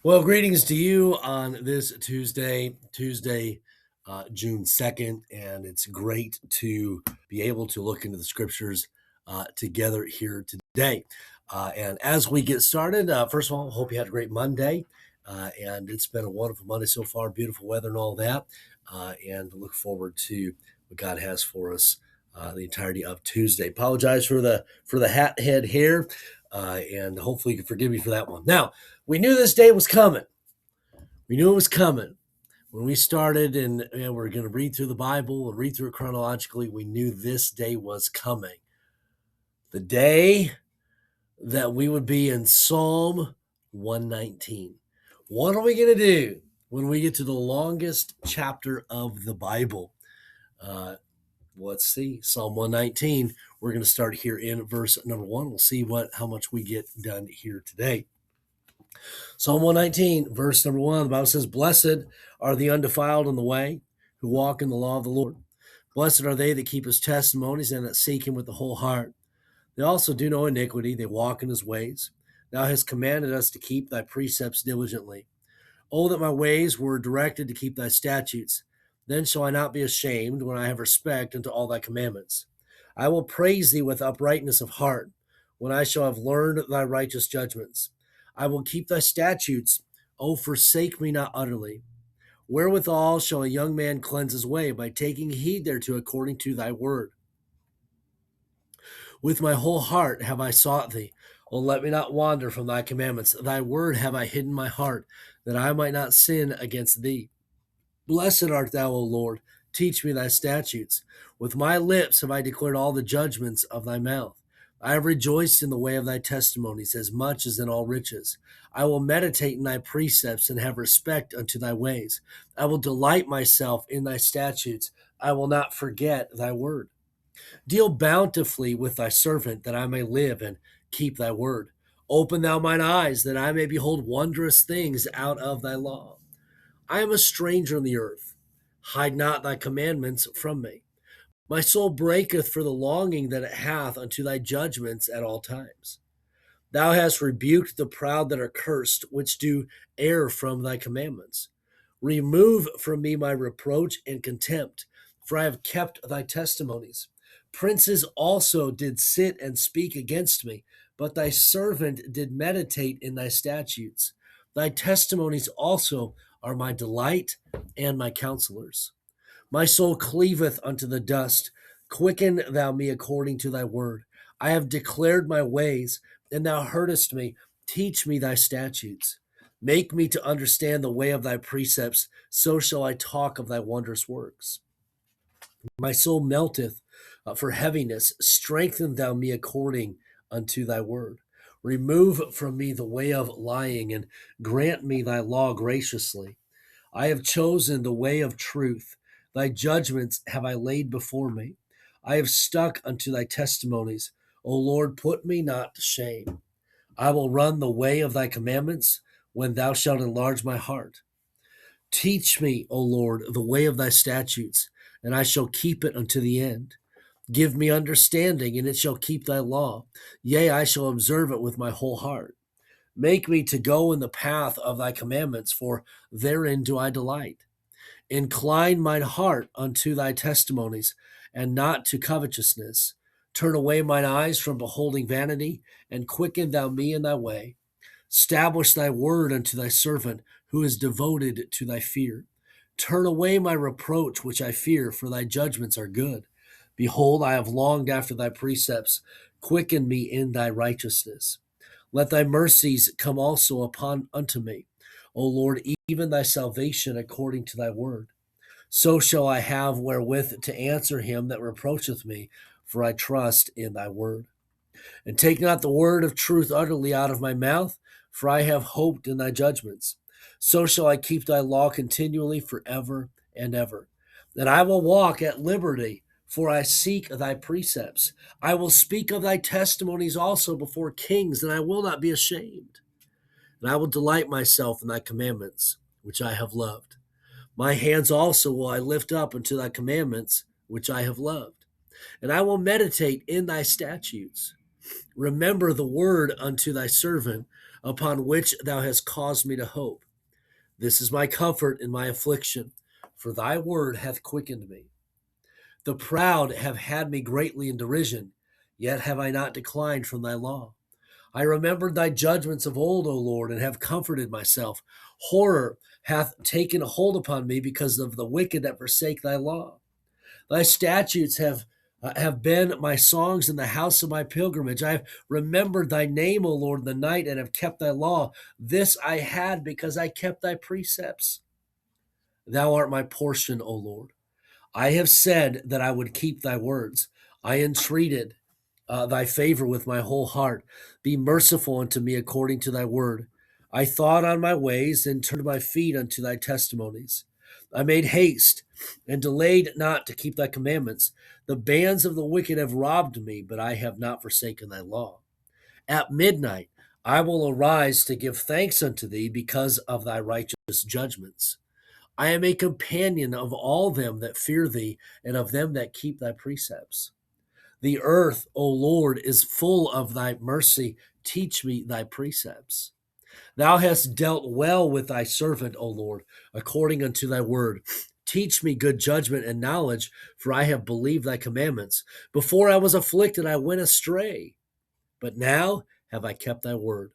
Well, greetings to you on this June 2nd, and it's great to be able to look into the scriptures together here today. And as we get started, first of all, hope you had a great Monday, and it's been a wonderful Monday so far, beautiful weather and all that, and look forward to what God has for us the entirety of Tuesday. Apologize for the hat head hair, and hopefully you can forgive me for that one. Now, we knew this day was coming. We knew it was coming. When we started and we're going to read through the Bible and read through it chronologically, we knew this day was coming. The day that we would be in Psalm 119. What are we going to do when we get to the longest chapter of the Bible? Let's see. Psalm 119. We're going to start here in verse number 1. We'll see how much we get done here today. Psalm 119, verse number 1, the Bible says, "Blessed are the undefiled in the way, who walk in the law of the Lord. Blessed are they that keep his testimonies and that seek him with the whole heart. They also do no iniquity, they walk in his ways. Thou hast commanded us to keep thy precepts diligently. Oh, that my ways were directed to keep thy statutes. Then shall I not be ashamed when I have respect unto all thy commandments. I will praise thee with uprightness of heart, when I shall have learned thy righteous judgments. I will keep thy statutes. O forsake me not utterly. Wherewithal shall a young man cleanse his way? By taking heed thereto according to thy word. With my whole heart have I sought thee. O let me not wander from thy commandments. Thy word have I hidden my heart, that I might not sin against thee. Blessed art thou, O Lord. Teach me thy statutes. With my lips have I declared all the judgments of thy mouth. I have rejoiced in the way of thy testimonies as much as in all riches. I will meditate in thy precepts and have respect unto thy ways. I will delight myself in thy statutes. I will not forget thy word. Deal bountifully with thy servant, that I may live and keep thy word. Open thou mine eyes, that I may behold wondrous things out of thy law. I am a stranger in the earth. Hide not thy commandments from me. My soul breaketh for the longing that it hath unto thy judgments at all times. Thou hast rebuked the proud that are cursed, which do err from thy commandments. Remove from me my reproach and contempt, for I have kept thy testimonies. Princes also did sit and speak against me, but thy servant did meditate in thy statutes. Thy testimonies also are my delight and my counselors. My soul cleaveth unto the dust. Quicken thou me according to thy word. I have declared my ways, and thou heardest me. Teach me thy statutes. Make me to understand the way of thy precepts, so shall I talk of thy wondrous works. My soul melteth for heaviness. Strengthen thou me according unto thy word. Remove from me the way of lying, and grant me thy law graciously. I have chosen the way of truth. Thy judgments have I laid before me. I have stuck unto thy testimonies. O Lord, put me not to shame. I will run the way of thy commandments when thou shalt enlarge my heart. Teach me, O Lord, the way of thy statutes, and I shall keep it unto the end. Give me understanding, and it shall keep thy law. Yea, I shall observe it with my whole heart. Make me to go in the path of thy commandments, for therein do I delight. Incline mine heart unto thy testimonies, and not to covetousness. Turn away mine eyes from beholding vanity, and quicken thou me in thy way. Establish thy word unto thy servant, who is devoted to thy fear. Turn away my reproach which I fear, for thy judgments are good. Behold, I have longed after thy precepts. Quicken me in thy righteousness. Let thy mercies come also upon unto me, O Lord, even thy salvation according to thy word. So shall I have wherewith to answer him that reproacheth me, for I trust in thy word. And take not the word of truth utterly out of my mouth, for I have hoped in thy judgments. So shall I keep thy law continually forever and ever. And I will walk at liberty, for I seek thy precepts. I will speak of thy testimonies also before kings, and I will not be ashamed. And I will delight myself in thy commandments, which I have loved. My hands also will I lift up unto thy commandments, which I have loved. And I will meditate in thy statutes. Remember the word unto thy servant upon which thou hast caused me to hope. This is my comfort in my affliction, for thy word hath quickened me. The proud have had me greatly in derision, yet have I not declined from thy law. I remembered thy judgments of old, O Lord, and have comforted myself. Horror hath taken hold upon me because of the wicked that forsake thy law. Thy statutes have been my songs in the house of my pilgrimage. I have remembered thy name, O Lord, in the night, and have kept thy law. This I had because I kept thy precepts. Thou art my portion, O Lord. I have said that I would keep thy words. I entreated thy favor with my whole heart. Be merciful unto me according to thy word. I thought on my ways and turned my feet unto thy testimonies. I made haste and delayed not to keep thy commandments. The bands of the wicked have robbed me, but I have not forsaken thy law. At midnight I will arise to give thanks unto thee because of thy righteous judgments. I am a companion of all them that fear thee and of them that keep thy precepts. The earth, O Lord, is full of thy mercy. Teach me thy precepts. Thou hast dealt well with thy servant, O Lord, according unto thy word. Teach me good judgment and knowledge, for I have believed thy commandments. Before I was afflicted, I went astray, but now have I kept thy word.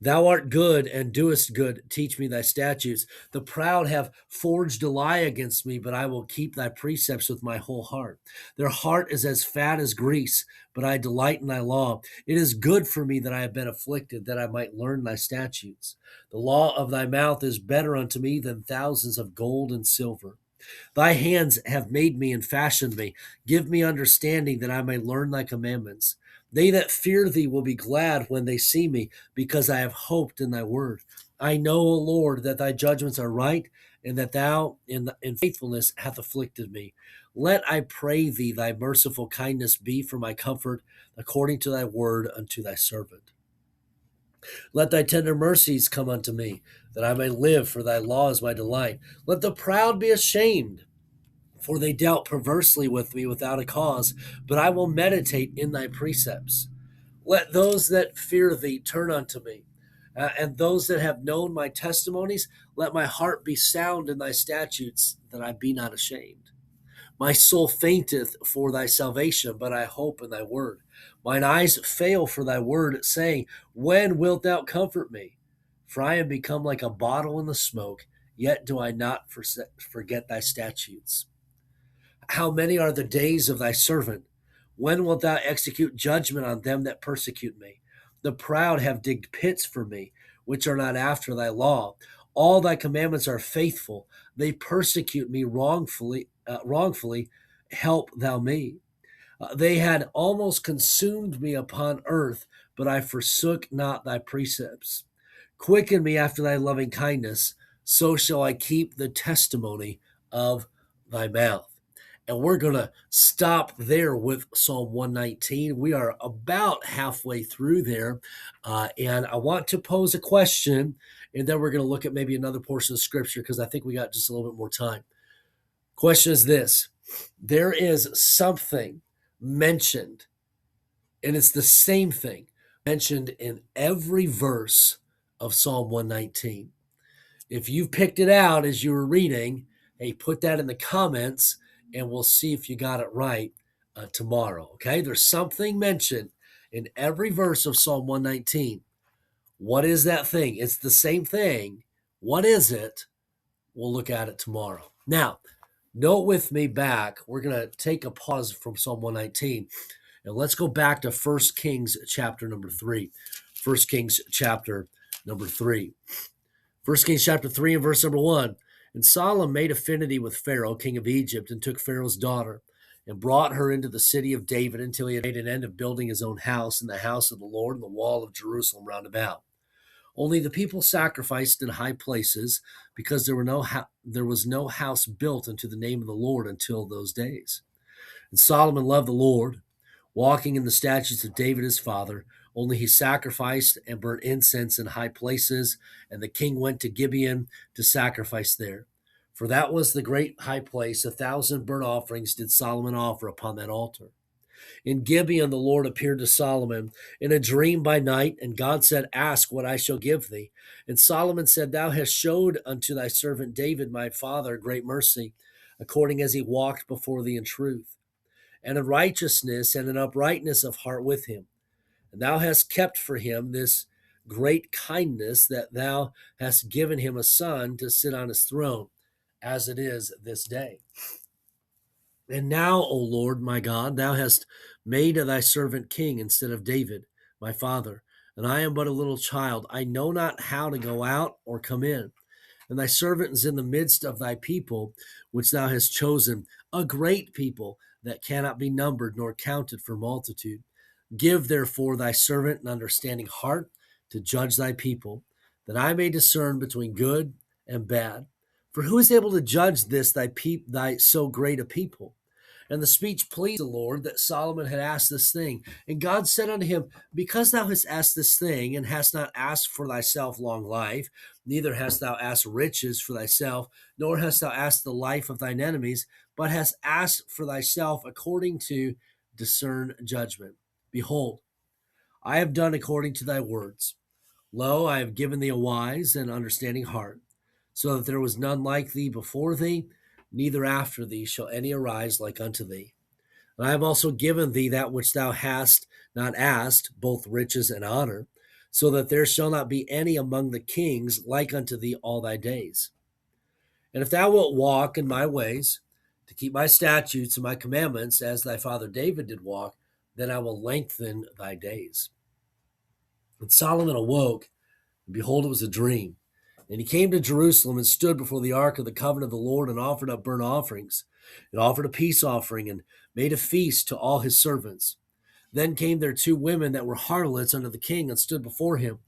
Thou art good and doest good. Teach me thy statutes. The proud have forged a lie against me, but I will keep thy precepts with my whole heart. Their heart is as fat as grease, but I delight in thy law. It is good for me that I have been afflicted, that I might learn thy statutes. The law of thy mouth is better unto me than thousands of gold and silver. Thy hands have made me and fashioned me. Give me understanding that I may learn thy commandments. They that fear thee will be glad when they see me, because I have hoped in thy word. I know, O Lord, that thy judgments are right, and that thou in faithfulness hath afflicted me. Let, I pray thee, thy merciful kindness be for my comfort, according to thy word unto thy servant. Let thy tender mercies come unto me, that I may live, for thy law is my delight. Let the proud be ashamed, for they dealt perversely with me without a cause, but I will meditate in thy precepts. Let those that fear thee turn unto me, and those that have known my testimonies, let my heart be sound in thy statutes, that I be not ashamed. My soul fainteth for thy salvation, but I hope in thy word. Mine eyes fail for thy word, saying, when wilt thou comfort me? For I am become like a bottle in the smoke, yet do I not forget thy statutes. How many are the days of thy servant? When wilt thou execute judgment on them that persecute me? The proud have digged pits for me, which are not after thy law. All thy commandments are faithful. They persecute me wrongfully. Help thou me. They had almost consumed me upon earth, but I forsook not thy precepts. Quicken me after thy loving kindness, so shall I keep the testimony of thy mouth. And we're going to stop there with Psalm 119. We are about halfway through there. And I want to pose a question, and then we're going to look at maybe another portion of scripture because I think we got just a little bit more time. Question is this: there is something mentioned, and it's the same thing mentioned in every verse of Psalm 119. If you've picked it out as you were reading, hey, put that in the comments and we'll see if you got it right tomorrow. Okay, there's something mentioned in every verse of Psalm 119. What is that thing? It's the same thing. What is it? We'll look at it tomorrow. Now, note with me back, we're going to take a pause from Psalm 119 and let's go back to 1 Kings chapter number 3. 1 Kings chapter number 3. 1 Kings chapter 3 and verse number 1. And Solomon made affinity with Pharaoh, king of Egypt, and took Pharaoh's daughter, and brought her into the city of David until he had made an end of building his own house, and the house of the Lord, and the wall of Jerusalem round about. Only the people sacrificed in high places, because there was no house built unto the name of the Lord until those days. And Solomon loved the Lord, walking in the statutes of David his father. Only he sacrificed and burnt incense in high places, and the king went to Gibeon to sacrifice there. For that was the great high place. 1,000 burnt offerings did Solomon offer upon that altar. In Gibeon, the Lord appeared to Solomon in a dream by night, and God said, Ask what I shall give thee. And Solomon said, Thou hast showed unto thy servant David, my father, great mercy, according as he walked before thee in truth, and in righteousness and in uprightness of heart with him. And thou hast kept for him this great kindness, that thou hast given him a son to sit on his throne, as it is this day. And now, O Lord my God, thou hast made thy servant king instead of David, my father. And I am but a little child. I know not how to go out or come in. And thy servant is in the midst of thy people, which thou hast chosen, a great people that cannot be numbered nor counted for multitude. Give therefore thy servant an understanding heart to judge thy people, that I may discern between good and bad. For who is able to judge this thy so great a people? And the speech pleased the Lord that Solomon had asked this thing. And God said unto him, Because thou hast asked this thing, and hast not asked for thyself long life, neither hast thou asked riches for thyself, nor hast thou asked the life of thine enemies, but hast asked for thyself according to discern judgment. Behold, I have done according to thy words. Lo, I have given thee a wise and understanding heart, so that there was none like thee before thee, neither after thee shall any arise like unto thee. And I have also given thee that which thou hast not asked, both riches and honor, so that there shall not be any among the kings like unto thee all thy days. And if thou wilt walk in my ways, to keep my statutes and my commandments, as thy father David did walk, then I will lengthen thy days. And Solomon awoke, and behold, it was a dream. And he came to Jerusalem and stood before the ark of the covenant of the Lord, and offered up burnt offerings, and offered a peace offering, and made a feast to all his servants. Then came there two women that were harlots unto the king, and stood before him.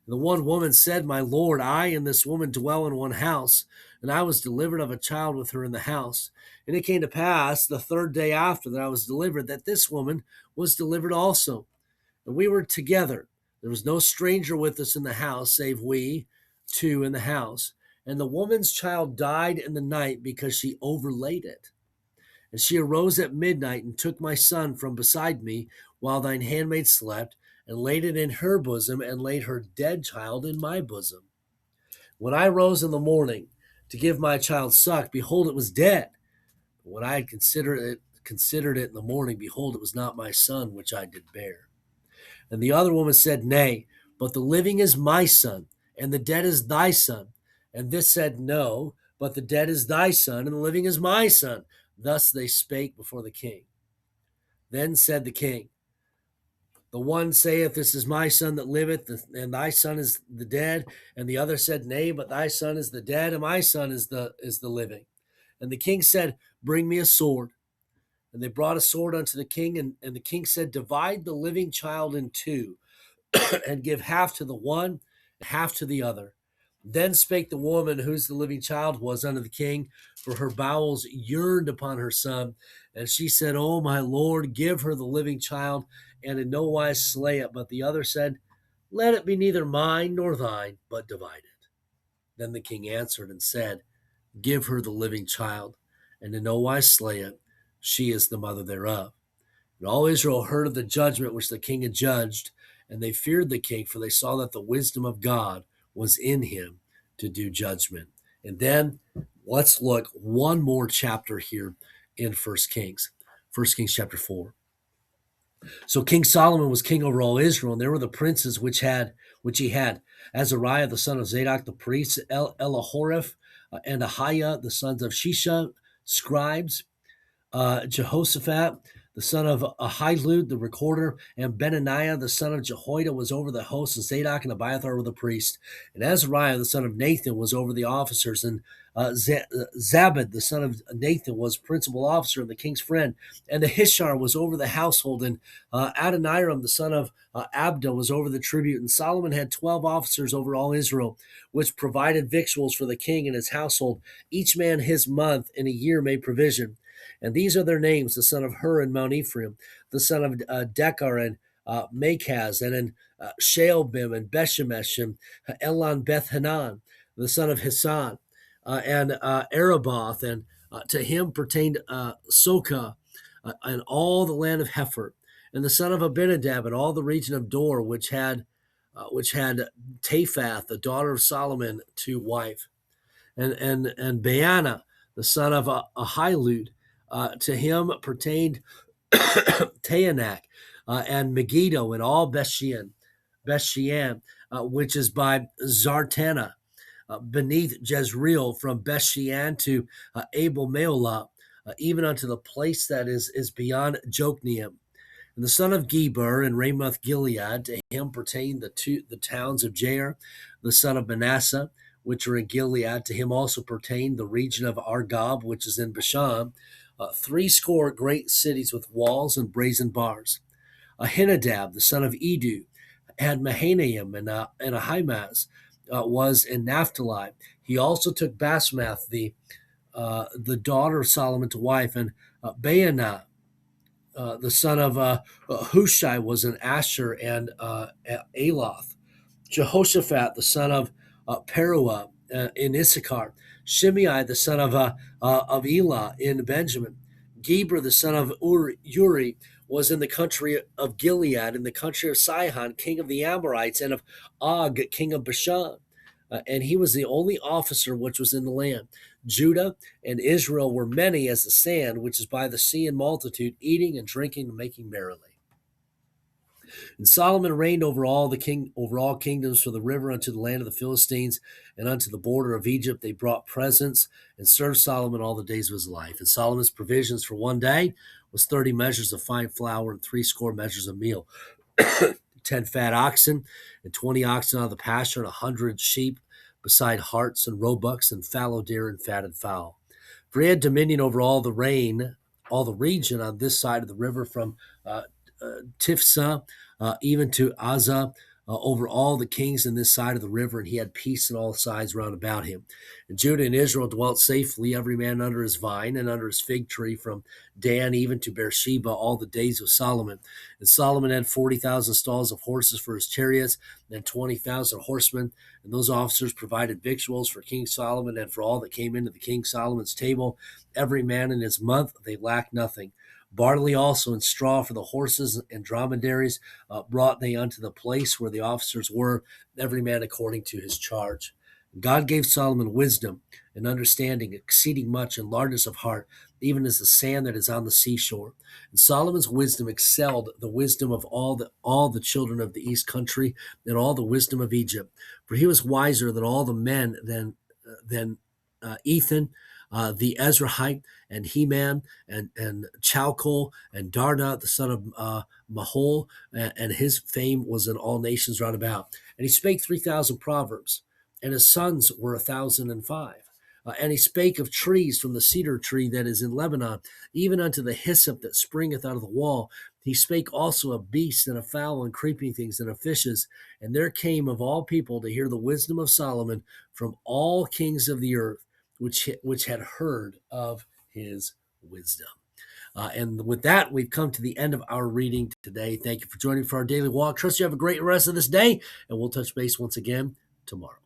And the one woman said, My lord, I and this woman dwell in one house, and I was delivered of a child with her in the house. And it came to pass the third day after that I was delivered, that this woman was delivered also. And we were together. There was no stranger with us in the house, save we two in the house. And the woman's child died in the night, because she overlaid it. And she arose at midnight, and took my son from beside me, while thine handmaid slept, and laid it in her bosom, and laid her dead child in my bosom. When I rose in the morning to give my child suck, behold, it was dead. But when I had considered it in the morning, behold, it was not my son which I did bear. And the other woman said, Nay, but the living is my son, and the dead is thy son. And this said, No, but the dead is thy son, and the living is my son. Thus they spake before the king. Then said the king, The one saith, This is my son that liveth, and thy son is the dead. And the other said, Nay, but thy son is the dead, and my son is the living. And the king said, Bring me a sword. And they brought a sword unto the king, and the king said, Divide the living child in two, and give half to the one, and half to the other. Then spake the woman whose the living child was unto the king, for her bowels yearned upon her son. And she said, O my lord, give her the living child, and in no wise slay it. But the other said, Let it be neither mine nor thine, but divide it. Then the king answered and said, Give her the living child, and in no wise slay it. She is the mother thereof. And all Israel heard of the judgment which the king had judged, and they feared the king, for they saw that the wisdom of God was in him to do judgment. And then let's look one more chapter here in 1 Kings. 1 Kings chapter 4. So King Solomon was king over all Israel, and there were the princes which he had Azariah the son of Zadok the priest, Elahoreph, and Ahiah the sons of Shisha, scribes, Jehoshaphat, the son of Ahilud, the recorder, and Benaniah, the son of Jehoiada, was over the host, and Zadok and Abiathar were the priests. And Azariah, the son of Nathan, was over the officers, and Zabad, the son of Nathan, was principal officer and the king's friend. And Ahishar was over the household, and Adoniram, the son of Abda, was over the tribute. And Solomon had 12 officers over all Israel, which provided victuals for the king and his household. Each man his month in a year made provision. And these are their names: the son of Hur in Mount Ephraim, the son of Dekar and Makaz, and in Shaalbim and Beshemesh, and Elon Beth-Hanan, the son of Hisan, and Araboth, and to him pertained Sokah, and all the land of Hepher, and the son of Abinadab, and all the region of Dor, which had Taphath, the daughter of Solomon, to wife, and Baana, the son of Ahilud, to him pertained Taanach, and Megiddo, and all Bethshean, which is by Zartana, beneath Jezreel, from Bethshean to Abel Meolah, even unto the place that is beyond Jokneam. And the son of Geber in Ramoth Gilead, to him pertain the towns of Jair, the son of Manasseh, which are in Gilead. To him also pertain the region of Argob, which is in Bashan, threescore great cities with walls and brazen bars. Ahinadab, the son of Edu, had Mahanaim, and Ahimaaz was in Naphtali. He also took Basmath, the daughter of Solomon, to wife, and Baanah, the son of Hushai, was in Asher and Aloth. Jehoshaphat, the son of Peruah, in Issachar. Shimei, the son of Elah, in Benjamin. Geber, the son of Uri, was in the country of Gilead, in the country of Sihon, king of the Amorites, and of Og, king of Bashan. And he was the only officer which was in the land. Judah and Israel were many as the sand which is by the sea in multitude, eating and drinking and making merrily. And Solomon reigned over all kingdoms, from the river unto the land of the Philistines, and unto the border of Egypt. They brought presents and served Solomon all the days of his life. And Solomon's provisions for one day was 30 measures of fine flour and 80 measures of meal, 10 fat oxen and 20 oxen out of the pasture, and 100 sheep, beside harts and roebucks and fallow deer and fatted fowl. For he had dominion over all the region on this side of the river, from Tifsa, even to Azah, over all the kings in this side of the river, and he had peace on all sides round about him. And Judah and Israel dwelt safely, every man under his vine and under his fig tree, from Dan even to Beersheba, all the days of Solomon. And Solomon had 40,000 stalls of horses for his chariots, and 20,000 horsemen. And those officers provided victuals for King Solomon and for all that came into the King Solomon's table. Every man in his month, they lacked nothing. Barley also and straw for the horses and dromedaries brought they unto the place where the officers were, every man according to his charge. God gave Solomon wisdom and understanding, exceeding much, and largeness of heart, even as the sand that is on the seashore. And Solomon's wisdom excelled the wisdom of all the children of the east country, and all the wisdom of Egypt. For he was wiser than all the men than Ethan, the Ezrahite, and Heman, and Chalcol, and Darda, the son of Mahol, and his fame was in all nations round about. And he spake 3,000 proverbs, and his sons were 1,005. And he spake of trees, from the cedar tree that is in Lebanon, even unto the hyssop that springeth out of the wall. He spake also of beasts, and of fowl, and creeping things, and of fishes. And there came of all people to hear the wisdom of Solomon from all kings of the earth, which had heard of his wisdom. And with that, we've come to the end of our reading today. Thank you for joining for our daily walk. Trust you have a great rest of this day, and we'll touch base once again tomorrow.